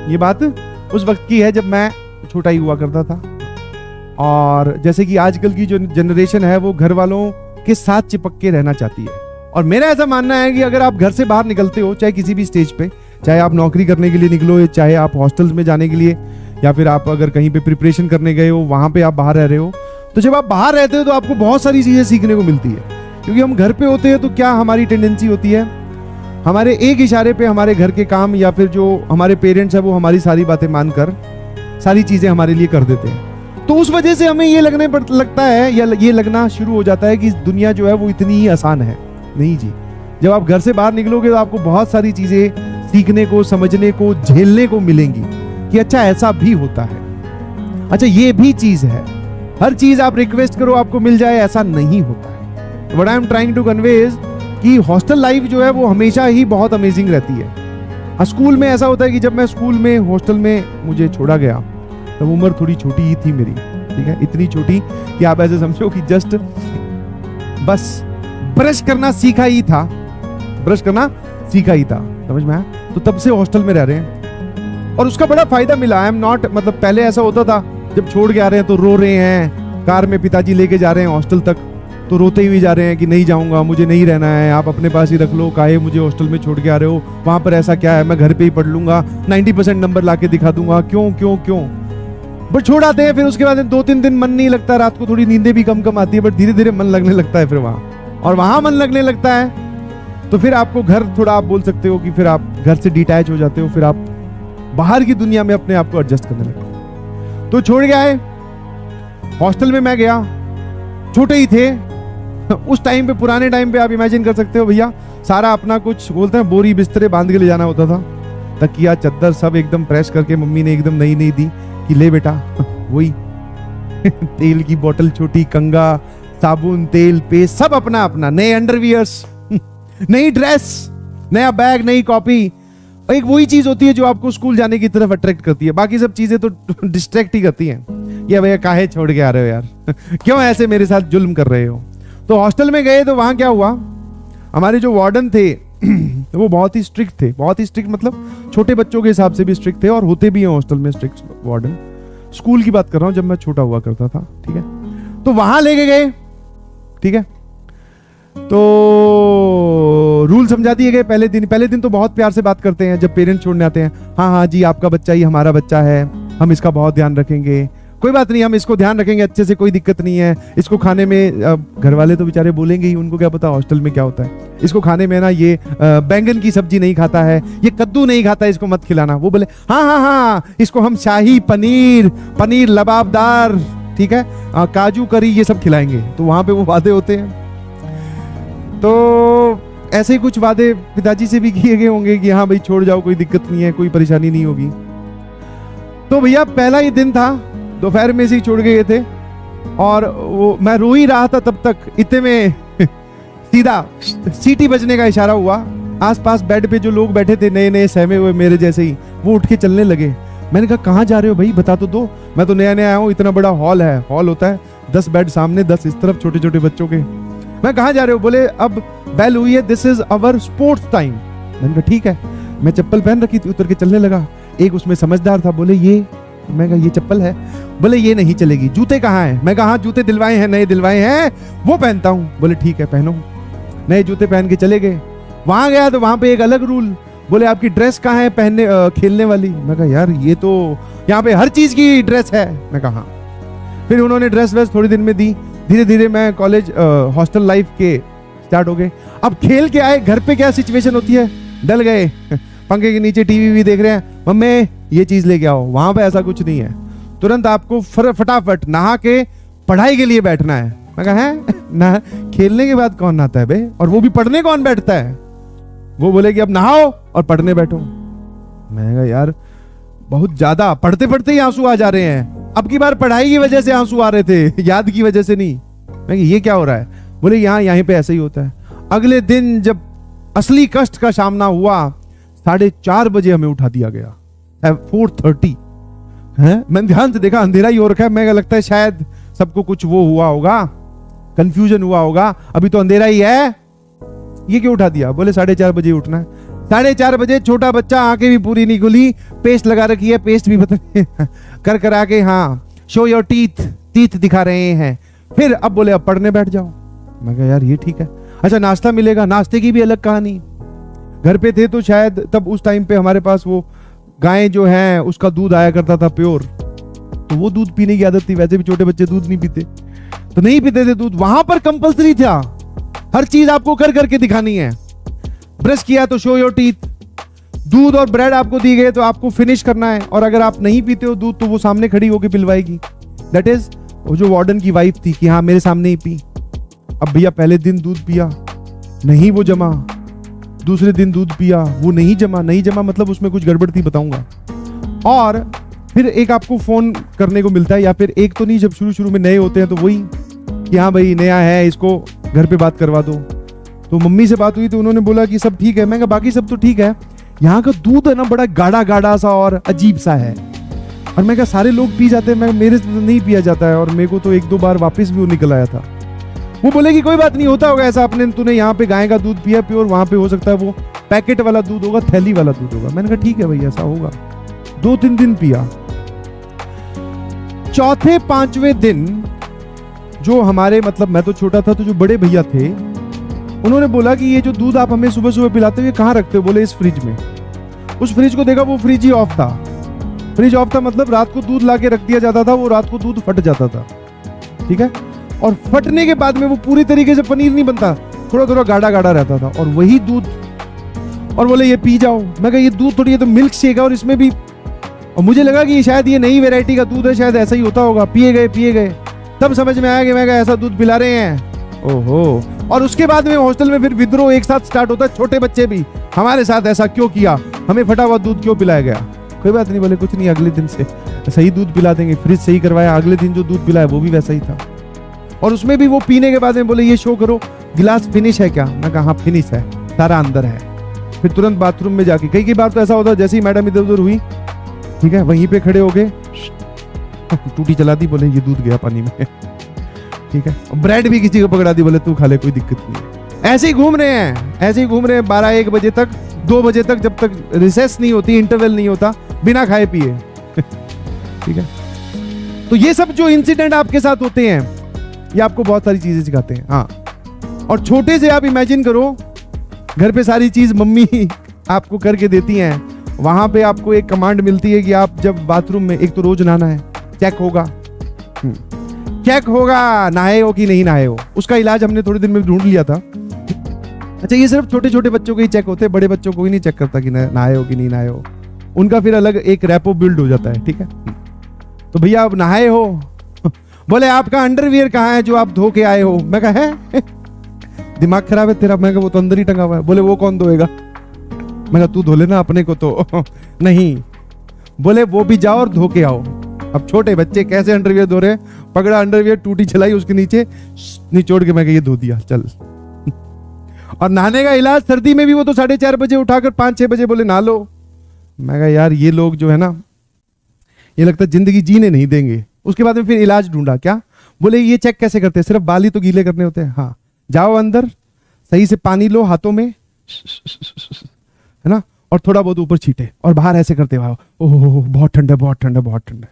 ये बात उस वक्त की है जब मैं छोटा ही हुआ करता था। और जैसे कि आजकल की जो जनरेशन है वो घर वालों के साथ चिपक के रहना चाहती है। और मेरा ऐसा मानना है कि अगर आप घर से बाहर निकलते हो, चाहे किसी भी स्टेज पे, चाहे आप नौकरी करने के लिए निकलो, चाहे आप हॉस्टल्स में जाने के लिए, या फिर आप अगर कहीं पे प्रिपरेशन करने गए हो, वहां पे आप बाहर रह रहे हो, तो जब आप बाहर रहते हो तो आपको बहुत सारी चीजें सीखने को मिलती है। क्योंकि हम घर पे होते हैं तो क्या हमारी टेंडेंसी होती है, हमारे एक इशारे पे हमारे घर के काम या फिर जो हमारे पेरेंट्स है वो हमारी सारी बातें मानकर सारी चीजें हमारे लिए कर देते हैं। तो उस वजह से हमें ये लगता है या ये लगना शुरू हो जाता है कि दुनिया जो है वो इतनी ही आसान है। नहीं जी, जब आप घर से बाहर निकलोगे तो आपको बहुत सारी चीजें सीखने को, समझने को, झेलने को मिलेंगी कि अच्छा ऐसा भी होता है, अच्छा ये भी चीज है। हर चीज आप रिक्वेस्ट करो आपको मिल जाए, ऐसा नहीं होता है। What I am trying to convey is कि हॉस्टल लाइफ जो है वो हमेशा ही बहुत अमेजिंग रहती है। स्कूल में ऐसा होता है कि जब मैं स्कूल में हॉस्टल में मुझे छोड़ा गया तब उम्र थोड़ी छोटी ही थी मेरी, ठीक है, इतनी छोटी कि आप ऐसे समझो कि जस्ट बस ब्रश करना सीखा ही था, ब्रश करना सीखा ही था, समझ में आया। तो तब से हॉस्टल में रह रहे हैं और उसका बड़ा फायदा मिला। आई एम नॉट, मतलब पहले ऐसा होता था जब छोड़ के आ रहे हैं तो रो रहे हैं, कार में पिताजी लेके जा रहे हैं हॉस्टल तक तो रोते हुए जा रहे हैं कि नहीं जाऊंगा, मुझे नहीं रहना है, आप अपने पास ही रख लो, काहे मुझे हॉस्टल में छोड़ के आ रहे हो, वहां पर ऐसा क्या है, मैं घर पे ही पढ़ लूंगा, 90% नंबर लाके दिखा दूंगा, क्यों क्यों क्यों। बट छोड़ आते हैं, फिर उसके बाद 2-3 दिन मन नहीं लगता, रात को थोड़ी नींदें भी कम आती है, बट धीरे धीरे मन लगने लगता है फिर वहां, और वहां मन लगने लगता है तो फिर आपको घर थोड़ा, आप बोल सकते हो कि फिर आप घर से डिटैच हो जाते हो, फिर आप बाहर की दुनिया में अपने आप को एडजस्ट करने लगते हो। तो छोड़ के आए, हॉस्टल में मैं गया, छोटे ही थे उस टाइम पे, पुराने टाइम पे आप इमेजिन कर सकते हो भैया, सारा अपना कुछ बोलते हैं बोरी बिस्तरे बांध के ले जाना होता था, तकिया चद्दर सब एकदम प्रेस करके मम्मी ने एकदम नई नई दी कि ले बेटा वही तेल की बोतल छोटी, कंगा, साबुन, तेल, पेस्ट सब अपना अपना, नए अंडरवियर्स, नई ड्रेस, नया बैग, नई कॉपी। एक वही चीज होती है जो आपको स्कूल जाने की तरफ अट्रैक्ट करती है, बाकी सब चीजें तो डिस्ट्रैक्ट ही करती हैं। ये भैया काहे छोड़ के आ रहे हो यार क्यों ऐसे मेरे साथ जुल्म कर रहे हो। तो हॉस्टल में गए तो वहां क्या हुआ, हमारे जो वार्डन थे वो बहुत ही स्ट्रिक्ट थे, बहुत ही स्ट्रिक्ट मतलब छोटे बच्चों के हिसाब से भी स्ट्रिक्ट थे, और होते भी हैं हॉस्टल में स्ट्रिक्ट वार्डन। स्कूल की बात कर रहा हूं जब मैं छोटा हुआ करता था, ठीक है। तो वहां लेके गए, ठीक है, तो रूल समझा दिए गए। पहले दिन तो बहुत प्यार से बात करते हैं जब पेरेंट्स छोड़ने आते हैं, हाँ हाँ जी आपका बच्चा ही हमारा बच्चा है, हम इसका बहुत ध्यान रखेंगे, कोई बात नहीं, हम इसको ध्यान रखेंगे अच्छे से, कोई दिक्कत नहीं है। इसको खाने में, घर वाले तो बेचारे बोलेंगे ही, उनको क्या पता हॉस्टल में क्या होता है, इसको खाने में ना ये बैंगन की सब्जी नहीं खाता है, ये कद्दू नहीं खाता, इसको मत खिलाना। वो बोले हाँ हाँ हाँ, इसको हम शाही पनीर लबाबदार, ठीक है, काजू करी ये सब खिलाएंगे। तो वहां पे वो वादे होते हैं। तो ऐसे ही कुछ वादे पिताजी से भी किए गए होंगे कि हाँ भाई छोड़ जाओ, कोई दिक्कत नहीं है, कोई परेशानी नहीं होगी। तो भैया पहला ही दिन था, दोपहर में से छोड़ गए थे, और वो मैं रो ही रहा था तब तक, इतने में सीधा सीटी बजने का इशारा हुआ। आसपास बेड पे जो लोग बैठे थे नए नए सहमे हुए मेरे जैसे ही, वो उठ के चलने लगे। मैंने कहा कहाँ जा रहे हो भाई, बता तो दो, मैं तो नया नया आया हूँ, इतना बड़ा हॉल है, हॉल होता है 10 बेड सामने 10 इस तरफ छोटे छोटे बच्चों के, मैं कहाँ जा रहे हो। बोले अब बेल हुई है, this is our sports time. मैंने कहा ठीक है, मैं चप्पल पहन रखी थी, उतर के चलने लगा। एक उसमें समझदार था, बोले ये, मैं कहा ये चप्पल है, बोले ये नहीं चलेगी, जूते कहाँ हैं। मैं कहा हाँ जूते दिलवाए हैं, नए दिलवाए हैं, वो पहनता हूँ। बोले ठीक है पहनो, नए जूते पहन के चले गए। वहां गया तो वहां पे एक अलग रूल, बोले आपकी ड्रेस कहाँ है पहनने खेलने वाली। मैं कहा यार ये तो यहाँ पे हर चीज की ड्रेस है। मैं कहा हाँ। फिर उन्होंने ड्रेस वेस थोड़ी दिन में दी, धीरे धीरे मैं कॉलेज हॉस्टल लाइफ के स्टार्ट हो गए। अब खेल के आए, घर पे क्या सिचुएशन होती है, डल गए पंखे के नीचे टीवी भी देख रहे हैं, मम्मी ये चीज लेके आओ। वहां पे ऐसा कुछ नहीं है, तुरंत आपको फटाफट नहा के पढ़ाई के लिए बैठना है। मैं कहा है ना, खेलने के बाद कौन नहाता है बे, और वो भी पढ़ने कौन बैठता है। वो बोले कि अब नहाओ और पढ़ने बैठो। मैंने कहा यार बहुत ज्यादा, पढ़ते पढ़ते ही आंसू आ जा रहे हैं। अब की बार पढ़ाई की वजह से आंसू आ रहे थे, याद की वजह से नहीं। मैं ये क्या हो रहा है, बोले यहीं पे ऐसे ही होता है। अगले दिन जब असली कष्ट का सामना हुआ, 4:30 बजे हमें उठा दिया गया, 4:30 है। मैंने ध्यान से देखा, अंधेरा ही हो रखा है। मैं लगता है शायद सबको कुछ वो हुआ होगा, कंफ्यूजन हुआ होगा, अभी तो अंधेरा ही है, ये क्यों उठा दिया। बोले 4:30 बजे उठना है। 4:30 बजे छोटा बच्चा, आंखें भी पूरी नहीं खुली, पेस्ट लगा रखी है, पेस्ट भी पता कर कर आके, हाँ शो योर टीथ, टीथ दिखा रहे हैं। फिर अब बोले अब पढ़ने बैठ जाओ। मैं कहा यार ये ठीक है। अच्छा नाश्ता मिलेगा, नाश्ते की भी अलग कहानी। घर पे थे तो शायद तब उस टाइम पे हमारे पास वो गाय जो है उसका दूध आया करता था प्योर, तो वो दूध पीने की आदत थी। वैसे भी छोटे बच्चे दूध नहीं पीते, तो नहीं पीते थे दूध। वहां पर कंपलसरी था, हर चीज आपको कर करके दिखानी है। ब्रश किया तो शो योर टीथ, दूध और ब्रेड आपको दी गए तो आपको फिनिश करना है, और अगर आप नहीं पीते हो दूध तो वो सामने खड़ी होकर पिलवाएगी। दैट इज वो जो वार्डन की वाइफ थी कि हाँ मेरे सामने ही पी। अब भैया पहले दिन दूध पिया, नहीं वो जमा, दूसरे दिन दूध पिया, वो नहीं जमा, नहीं जमा मतलब उसमें कुछ गड़बड़ थी, बताऊंगा। और फिर एक आपको फोन करने को मिलता है, या फिर एक तो नहीं, जब शुरू शुरू में नए होते हैं तो वही कि हाँ भाई नया है, इसको घर पे बात करवा दो। तो मम्मी से बात हुई तो उन्होंने बोला कि सब ठीक है। मैं कहा बाकी सब तो ठीक है, यहाँ का दूध है ना बड़ा गाढ़ा गाढ़ा सा और अजीब सा है। और मैं कहा सारे लोग पी जाते हैं, मैं मेरे से तो नहीं पिया जाता है, और मेरे को तो 1-2 बार वापस भी वो निकल आया था। वो बोले कि कोई बात नहीं, होता होगा ऐसा, अपने तूने यहाँ पे गाय का दूध पिया प्योर, वहां पे हो सकता है वो पैकेट वाला दूध होगा, थैली वाला दूध होगा। मैंने कहा ठीक है भाई ऐसा होगा। 2-3 दिन पिया। चौथे 5वें दिन जो हमारे मतलब मैं तो छोटा था, तो जो बड़े भैया थे उन्होंने बोला कि ये जो दूध आप हमें सुबह सुबह पिलाते हो ये कहाँ रखते हो? बोले इस फ्रिज में। उस फ्रिज को देखा, वो फ्रिज ही ऑफ था। फ्रिज ऑफ था मतलब रात को दूध लाके रख दिया जाता था, वो रात को दूध फट जाता था, ठीक है। और फटने के बाद में वो पूरी तरीके से पनीर नहीं बनता, थोड़ा थोड़ा गाढ़ा गाढ़ा रहता था, और वही दूध। और बोले ये पी जाओ। मैं कहा ये दूध थोड़ी, ये तो मिल्क शेक है, और इसमें भी। और मुझे लगा कि शायद ये नई वैरायटी का दूध है, शायद ऐसा ही होता होगा। पिए गए, तब समझ में आया कि मैं ऐसा दूध पिला रहे हैं, ओहो। और उसके बाद में हॉस्टल में फिर विद्रोह एक साथ स्टार्ट होता है, छोटे बच्चे भी, हमारे साथ ऐसा क्यों किया, हमें फटा हुआ दूध क्यों पिलाया गया। कोई बात नहीं, बोले कुछ नहीं, अगले दिन से सही दूध पिला देंगे। फ्रिज सही करवाया, अगले दिन जो दूध पिलाया वो भी वैसा ही था। और उसमें भी वो पीने के बाद में बोले ये शो करो गिलास फिनिश है क्या? मैं कहा हाँ फिनिश है, सारा अंदर है। फिर तुरंत बाथरूम में जाके, कई बार तो ऐसा होता है जैसे ही मैडम इधर उधर हुई, ठीक है, वहीं पे खड़े हो गए, टूटी चला दी, बोले ये दूध गया पानी में, ठीक है। ब्रेड भी किसी को पकड़ा दी, बोले तू खा ले, कोई दिक्कत नहीं। ऐसे ही घूम रहे हैं 12-1 बजे तक, 2 बजे तक, जब तक रिसेस नहीं होती, इंटरवल नहीं होता, बिना खाए पिए ठीक है। तो ये सब जो इंसिडेंट आपके साथ होते हैं ये आपको बहुत सारी चीजें सिखाते हैं। हाँ, और छोटे से आप इमेजिन करो, घर पे सारी चीज मम्मी आपको करके देती हैं, वहां पे आपको एक कमांड मिलती है कि आप जब बाथरूम में, एक तो रोज नहाना है, चेक होगा नहाए हो कि नहीं नहाए हो। उसका इलाज हमने थोड़े दिन में ढूंढ लिया था। अच्छा ये सिर्फ छोटे छोटे बच्चों के ही चेक होते हैं, बड़े बच्चों को ही नहीं चेक करता कि नहाए हो कि नहीं नहाए हो। उनका फिर अलग एक रैपो बिल्ड हो जाता है, ठीक है। तो भैया आप नहाए हो? बोले आपका अंडरवियर कहाँ है जो आप धो के आए हो? मैं कहा है दिमाग खराब है तेरा? मैं कहा वो तो अंदर ही टंगा हुआ है। बोले वो कौन धोएगा? मैं कहा तू धो लेना अपने को तो नहीं। बोले वो भी जाओ और धो के आओ। अब छोटे बच्चे कैसे अंडरवियर धो रहे, पकड़ा अंडरवियर, टूटी चलाई उसके नीचे निचोड़ के, मैं कहा ये धो दिया चल। और नहाने का इलाज सर्दी में भी वो तो 4:30 बजे उठाकर 5-6 बजे बोले नहा लो। मैं कहा यार ये लोग जो है ना, ये लगता है जिंदगी जीने नहीं देंगे। उसके बाद में फिर इलाज ढूंढा, क्या? बोले ये चेक कैसे करते हैं? सिर्फ बाल ही तो गीले करने होते हैं। हाँ, जाओ अंदर, सही से पानी लो हाथों में, है ना, और थोड़ा बहुत ऊपर छीटे, और बाहर ऐसे करते हुए, ओह बहुत ठंडा बहुत ठंडा बहुत ठंडा।